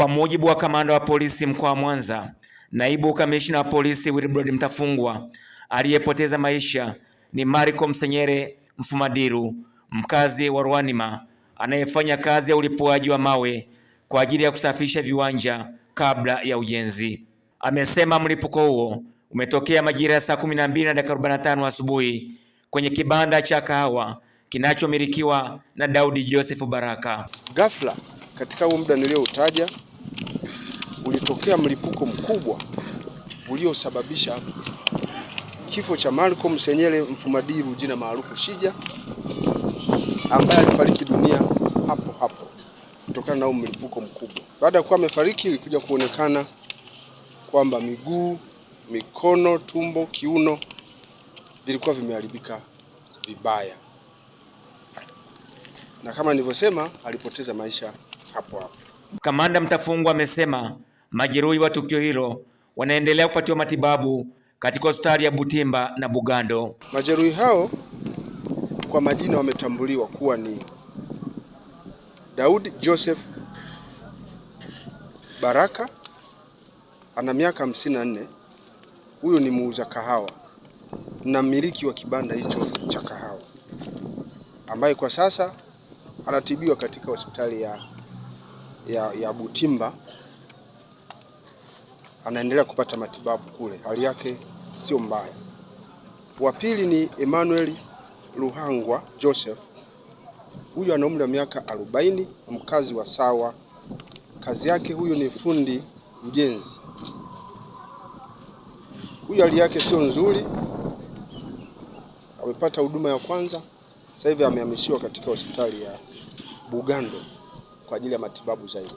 mujibu wa kamanda wa polisi mkoa wa Mwanza, naibu kamishna wa polisi Wilbrod Mtafungwa, aliyepoteza maisha ni Marco Msenyere Mfumadiru, mkazi wa Ruanima, anayefanya kazi ya ulipuaji wa mawe kwa ajili ya kusafisha viwanja kabla ya ujenzi. Amesema mlipuko huo umetokea majira ya saa 12:45 asubuhi kwenye kibanda cha kahawa kinachomilikiwa na Daudi Joseph Baraka. Ghafla katika huo muda nilioutaja ulitokea mlipuko mkubwa uliosababisha kifo cha Marco Msenyere Mfumadiru, jina maarufu Shija, ambaye alifariki dunia hapo hapo kutokana na huo mlipuko mkubwa. Baada ya kuwa amefariki, ilikuja kuonekana kwamba miguu, mikono, tumbo, kiuno vilikuwa vimeharibika vibaya, na kama nilivyosema alipoteza maisha hapo hapo. Kamanda Mtafungwa amesema majeruhi wa tukio hilo wanaendelea kupatiwa matibabu katika hospitali ya Butimba na Bugando. Majeruhi hao kwa majina wametambuliwa kuwa ni Daudi Joseph Baraka, ana miaka 54. Huyo ni muuza kahawa na mmiliki wa kibanda hicho cha kahawa, ambaye kwa sasa anatibiwa katika hospitali ya Butimba. Anaendelea kupata matibabu kule, hali yake sio mbaya. Wa pili ni Emmanuel Ruhangwa Joseph. Huyu ana umri wa miaka 40, mkazi wa Sawa. Kazi yake huyu ni fundi ujenzi. Huyu hali yake sio nzuri, amepata huduma ya kwanza, sasa hivi amehamishiwa katika hospitali ya Bugando kwa ajili ya matibabu zaidi.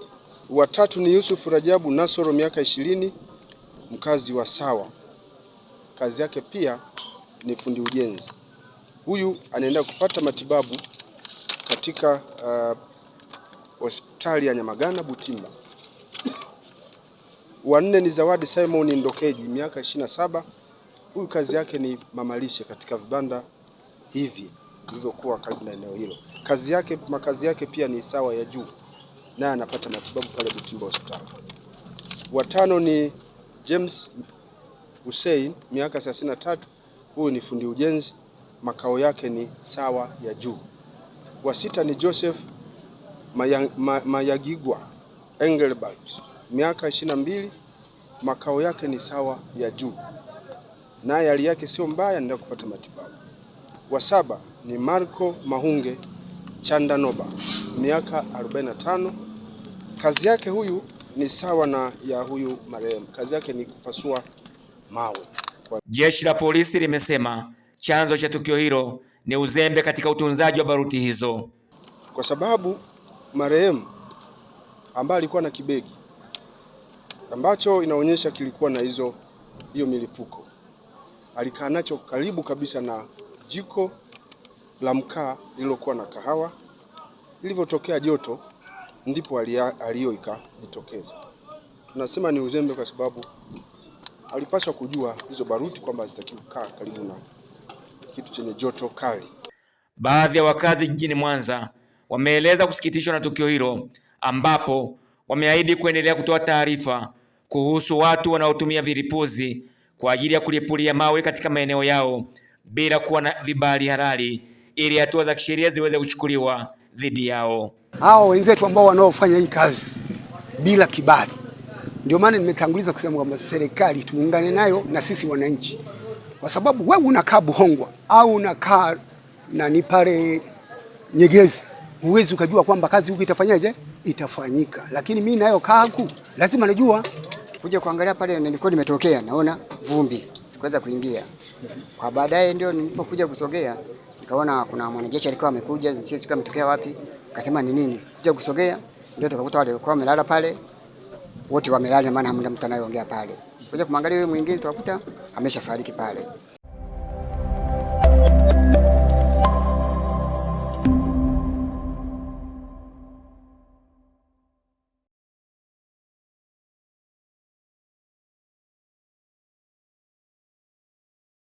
Wa tatu ni Yusuf Rajabu Nasoro, miaka 20, mkazi wa Sawa. Kazi yake pia ni fundi ujenzi. Huyu anaendelea kupata matibabu katika hospitali ya Nyamagana Butimba. Wa nne ni Zawadi Simon Ndokeji, miaka 27. Huyu kazi yake ni mamalishe katika vibanda hivi vilivyokuwa karibu na eneo hilo. Makazi yake pia ni Sawa ya juu, naye anapata matibabu pale Butimba hospitali. Wa tano ni James Hussein, miaka 33. Huyu ni fundi ujenzi, makao yake ni Sawa ya juu. Wa sita ni Joseph Mayagigwa Engelbert, miaka 22, makao yake ni Sawa ya juu, naye hali yake sio mbaya, anaendelea kupata matibabu. Wa saba ni Marco Mahunge Chandanoba, miaka 45. Kazi yake huyu ni sawa na ya huyu marehemu. Kazi yake ni kupasua mawe. Jeshi la polisi limesema chanzo cha tukio hilo ni uzembe katika utunzaji wa baruti hizo, kwa sababu marehemu ambaye alikuwa na kibegi ambacho inaonyesha kilikuwa na hiyo milipuko, alikaa nacho karibu kabisa na jiko la mkaa lililokuwa na kahawa. Ilivyotokea joto ndipo aliyo ikajitokeza. Tunasema ni uzembe kwa sababu alipaswa kujua hizo baruti kwamba hazitakiwi kukaa karibu na kitu chenye joto kali. Baadhi ya wakazi jijini Mwanza wameeleza kusikitishwa na tukio hilo, ambapo wameahidi kuendelea kutoa taarifa kuhusu watu wanaotumia vilipuzi kwa ajili ya kulipulia mawe katika maeneo yao bila kuwa na vibali halali, ili hatua za kisheria ziweze kuchukuliwa dhidi yao. Hao wenzetu ambao wanaofanya hii kazi bila kibali, ndio maana nimetanguliza kusema kwamba serikali tuungane nayo na sisi wananchi, kwa sababu wewe unakaa Buhongwa au unakaa ni pale Nyegezi, huwezi ukajua kwamba kazi huko itafanyaje, itafanyika. Lakini mimi nayo kaa huku lazima najua. Kuja kuangalia pale nilikuwa nimetokea, naona vumbi, sikuweza kuingia. Kwa baadaye ndio nilipokuja kusogea nikaona kuna mwanajeshi alikuwa amekuja, sio ametokea wapi, akasema ni nini. Kuja kusogea ndio tukakuta wale walikuwa wamelala pale, wote wamelala, maana hamna mtu anayeongea pale. Kuja kumwangalia yule mwingine tukakuta ameshafariki pale.